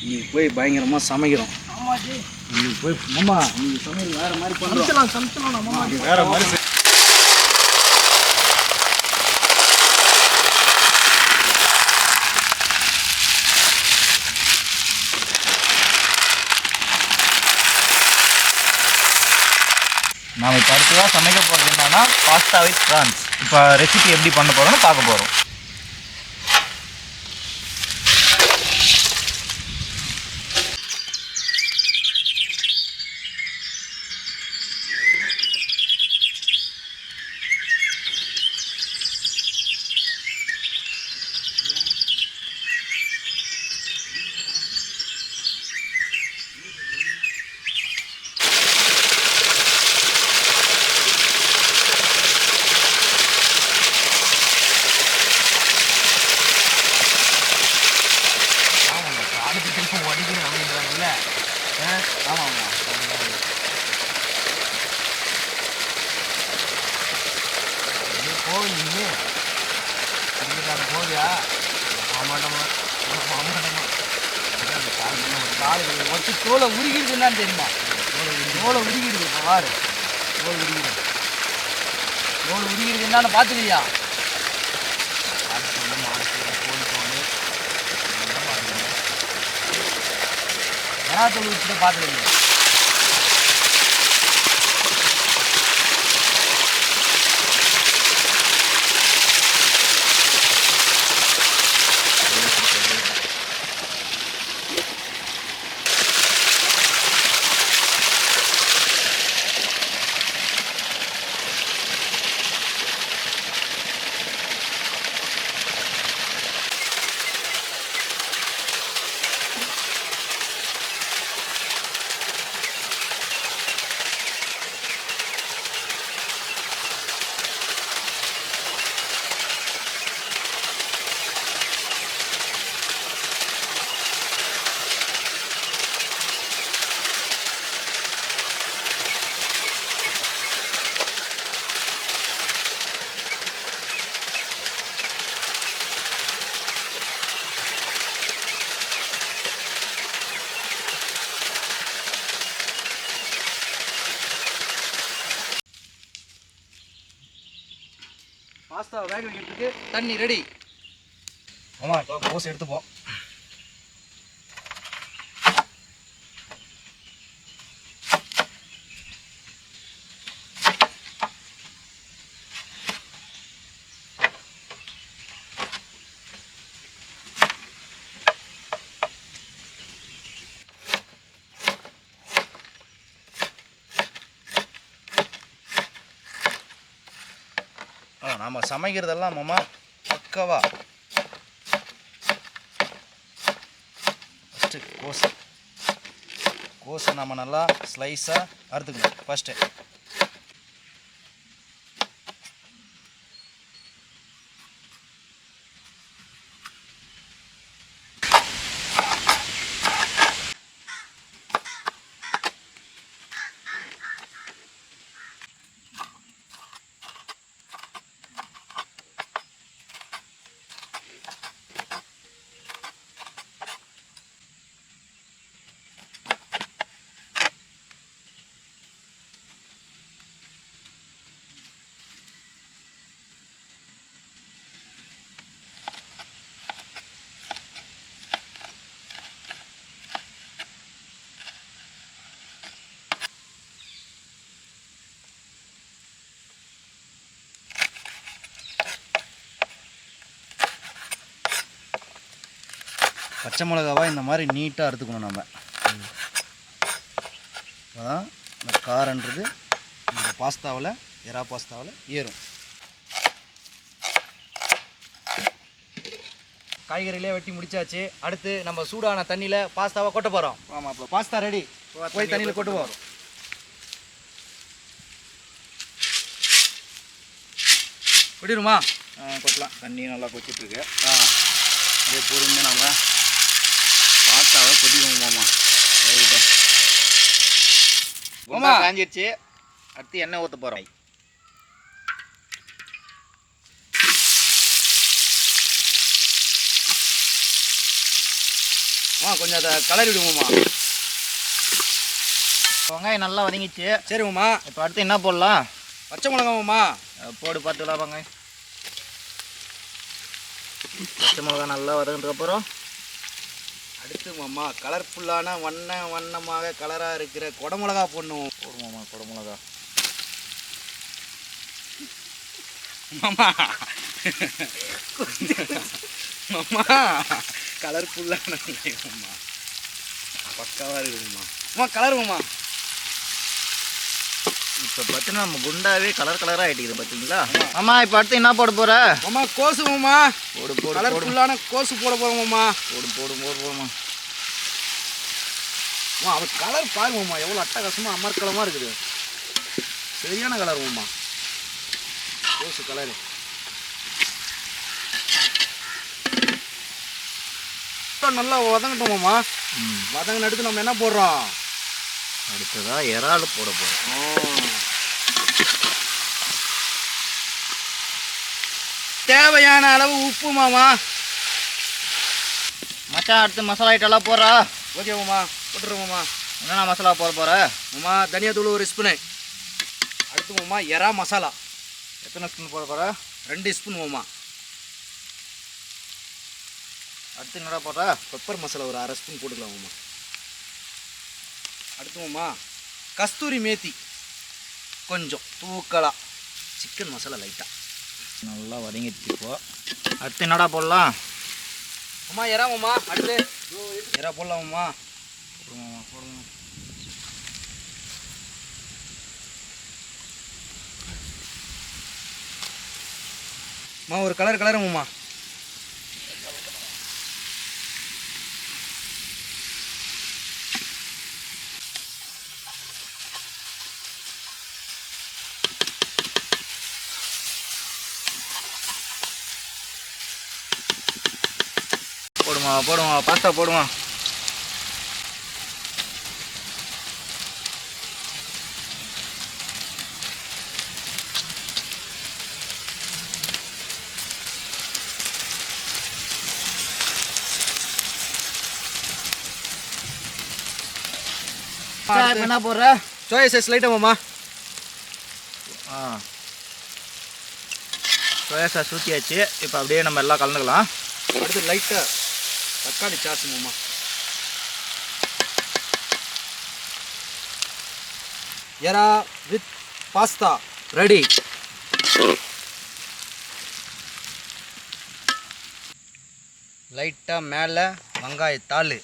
இன்னைக்கு போய் பயங்கரமாக சமைக்கிறோம். ஆமாஜி, இன்னைக்கு போய் மாமா இன்னைக்கு சமையல் வேறு மாதிரி பண்ணுறோம். சமைச்சலாம் நம்ம வேறு மாதிரி நாம் இப்போ அடுத்ததாக சமைக்க போகிறது என்னன்னா பாஸ்தா வித் ப்ரான்ஸ். இப்போ ரெசிபி எப்படி பண்ண போகிறோம்னு பார்க்க போகிறோம். ஒட்டு தோலை உருகிடுதுன்னு தெரியுமா? தோலை உருகிடுது. இப்போ வாரு, தோல் உருகிடுது. தோல் உருகிடுது என்னன்னு பார்த்துக்கிறியா? தோல் வச்சுட்டு பார்த்துக்கிறீங்க. பாஸ்தா வேக வைக்கிறதுக்கு தண்ணி ரெடி. ஆமாம், இப்போ கோஸ் எடுத்துப்போம். நம்ம சமைக்கிறதெல்லாம் மாமா பக்கவா. ஃபஸ்ட்டு கோஸை நம்ம நல்லா ஸ்லைஸாக அறுத்துக்கணும். ஃபஸ்ட்டு பச்சை மிளகாவா இந்த மாதிரி நீட்டாக அறுத்துக்கணும் நம்ம. அதான் இந்த காரன்றது இந்த பாஸ்தாவில், எறா பாஸ்தாவில் ஏறும். காய்கறியிலே வெட்டி முடிச்சாச்சு. அடுத்து நம்ம சூடான தண்ணியில் பாஸ்தாவை கொட்ட போகிறோம். ஆமாம், இப்போ பாஸ்தா ரெடி. போய் தண்ணியில் கொட்டுவோம். கொட்டிடுமா? கொட்டலாம். தண்ணி நல்லா கொச்சிட்ருக்கு. அதே பொறுமையாக நம்ம பாஸ்தாவை கொட்டிடுவோம் மாமா. மாமா காஞ்சிடுச்சு. அடுத்து எண்ணெய் ஊற்ற போகிறோம். கொஞ்சம் அதை கலரி விடுவோம்மா. வெங்காயம் நல்லா வதங்கிச்சு. சரி மாமா. இப்போ அடுத்து என்ன போடலாம்? பச்சை மிளகா மாமா. போடு பார்த்துக்கலாம் வாங்க. பச்சை மிளகா நல்லா வதங்கினதுக்கப்புறம் அடுத்து மாமா கலர்ஃபுல்லான வண்ணமாக கலராக இருக்கிற குடமிளகா போடணும். போடுமாம்மா குடமிளகா. மாமா மாமா கலர்ஃபுல்லான மாமா பக்காவாக இருக்குதும்மா. அம்மா கலர் மாமா. இப்போ பார்த்தீங்கன்னா நம்ம குண்டாவே கலராக ஆகிட்டுக்குது பார்த்தீங்களா? ஆமா இப்போ அடுத்து என்ன போட போகிற? மாமா கோசு மாமா. போடு போடு. கலர்ஃபுல்லான கோசு போட போகிறோம் மாமா. போடு போடு போடு போடுமா. அது கலர் பாருங்க மாமா, எவ்வளோ அட்டகாசமாக அமர்க்கலமாக இருக்குது. சரியான கலர் மாமா, கோசு கலரு. நல்லா வதங்கட்டும் மாமா. வதங்கின அடுத்து நம்ம என்ன போடுறோம்? அடுத்ததாக இறால் போட போகிறோம். தேவையான அளவு உப்பு மாமா. மச்சான் அடுத்து மசாலா ஐட்டம்லாம் போடுறா. ஓகே மாமா, போட்டுருவோம் மாமா. என்னென்ன மசாலா போட போகிற? மாமா தனியா தூள் 1 ஸ்பூனு. அடுத்து மாமா எறா மசாலா. எத்தனை ஸ்பூன் போட போகிற? 2 ஸ்பூன் மாமா. அடுத்து என்னடா போடுற? பெப்பர் மசாலா ஒரு 1/2 ஸ்பூன் போட்டுக்கலாம் மாமா. அடுத்து மாமா கஸ்தூரி மேத்தி கொஞ்சம் தூக்கலா. சிக்கன் மசாலா லைட்டாக நல்லா வதங்கிடுச்சு. இப்போ அடுத்து என்னடா போடலாம்? மாமா எறா மாமா. அடுத்து எறா போடலாம் மாமா. போடுமா போடுமா. மாமா ஒரு கலர் மாமா. போடுமா பாஸ்தா போடுமா. என்ன போடுற? சோயா சாஸ் லைட்டாக மாமா. சோயா சாஸ் ஊற்றியாச்சு. இப்போ அப்படியே நம்ம எல்லாம் கலந்துக்கலாம். அடுத்து லைட்டாக தக்காளி சாஸ் மாமா. எறா வித் பாஸ்தா ரெடி. லைட்டாக மேலே வெங்காயத்தாள்.